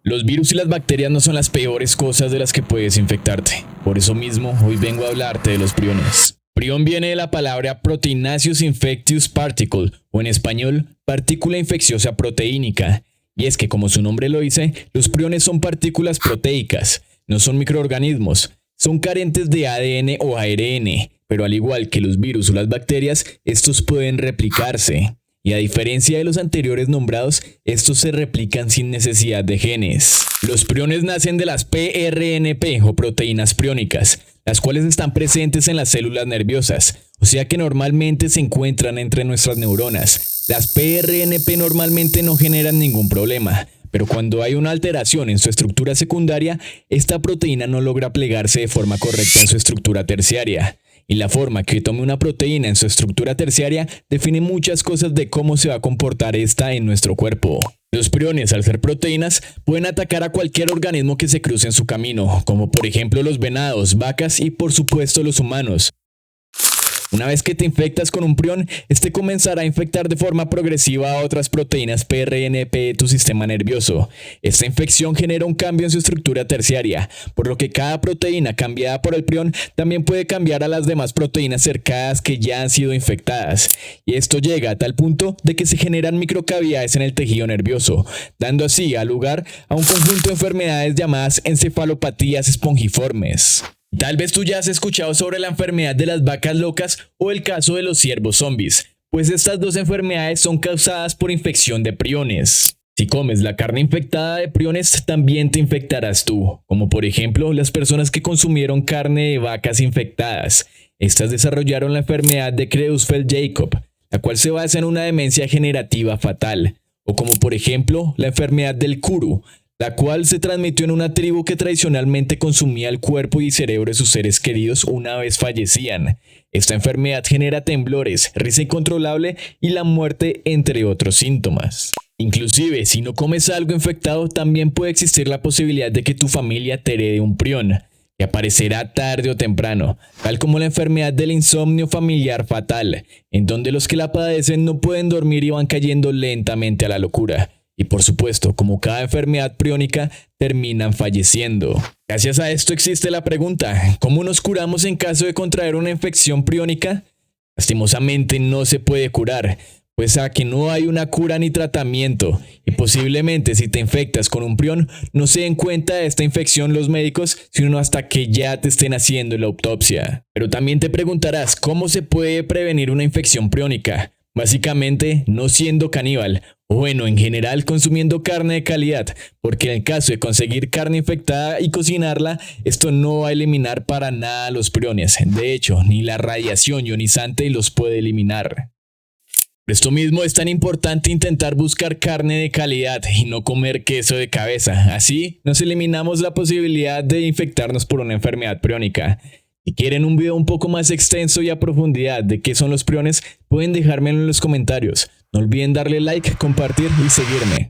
Los virus y las bacterias no son las peores cosas de las que puedes infectarte. Por eso mismo, hoy vengo a hablarte de los priones. Prion viene de la palabra Proteinaceous Infectious Particle, o en español, partícula infecciosa proteínica. Y es que, como su nombre lo dice, los priones son partículas proteicas, no son microorganismos, son carentes de ADN o ARN, pero al igual que los virus o las bacterias, estos pueden replicarse. Y a diferencia de los anteriores nombrados, estos se replican sin necesidad de genes. Los priones nacen de las PRNP o proteínas priónicas, las cuales están presentes en las células nerviosas, o sea que normalmente se encuentran entre nuestras neuronas. Las PRNP normalmente no generan ningún problema, pero cuando hay una alteración en su estructura secundaria, esta proteína no logra plegarse de forma correcta en su estructura terciaria. Y la forma que tome una proteína en su estructura terciaria define muchas cosas de cómo se va a comportar esta en nuestro cuerpo. Los priones, al ser proteínas, pueden atacar a cualquier organismo que se cruce en su camino, como por ejemplo los venados, vacas y por supuesto los humanos. Una vez que te infectas con un prión, este comenzará a infectar de forma progresiva a otras proteínas PRNP de tu sistema nervioso. Esta infección genera un cambio en su estructura terciaria, por lo que cada proteína cambiada por el prión también puede cambiar a las demás proteínas cercanas que ya han sido infectadas. Y esto llega a tal punto de que se generan microcavidades en el tejido nervioso, dando así lugar a un conjunto de enfermedades llamadas encefalopatías espongiformes. Tal vez tú ya has escuchado sobre la enfermedad de las vacas locas o el caso de los ciervos zombies, pues estas dos enfermedades son causadas por infección de priones. Si comes la carne infectada de priones, también te infectarás tú, como por ejemplo las personas que consumieron carne de vacas infectadas. Estas desarrollaron la enfermedad de Creutzfeldt-Jakob, la cual se basa en una demencia generativa fatal, o como por ejemplo la enfermedad del Kuru, la cual se transmitió en una tribu que tradicionalmente consumía el cuerpo y cerebro de sus seres queridos una vez fallecían. Esta enfermedad genera temblores, risa incontrolable y la muerte, entre otros síntomas. Inclusive, si no comes algo infectado, también puede existir la posibilidad de que tu familia te herede un prión, que aparecerá tarde o temprano, tal como la enfermedad del insomnio familiar fatal, en donde los que la padecen no pueden dormir y van cayendo lentamente a la locura. Y por supuesto, como cada enfermedad priónica, terminan falleciendo. Gracias a esto existe la pregunta, ¿cómo nos curamos en caso de contraer una infección priónica? Lastimosamente no se puede curar, pues a que no hay una cura ni tratamiento, y posiblemente si te infectas con un prión, no se den cuenta de esta infección los médicos, sino hasta que ya te estén haciendo la autopsia. Pero también te preguntarás, ¿cómo se puede prevenir una infección priónica? Básicamente, no siendo caníbal, o bueno, en general consumiendo carne de calidad, porque en el caso de conseguir carne infectada y cocinarla, esto no va a eliminar para nada los priones. De hecho, ni la radiación ionizante los puede eliminar. Por esto mismo es tan importante intentar buscar carne de calidad y no comer queso de cabeza. Así, nos eliminamos la posibilidad de infectarnos por una enfermedad priónica. Si quieren un video un poco más extenso y a profundidad de qué son los priones, pueden dejármelo en los comentarios. No olviden darle like, compartir y seguirme.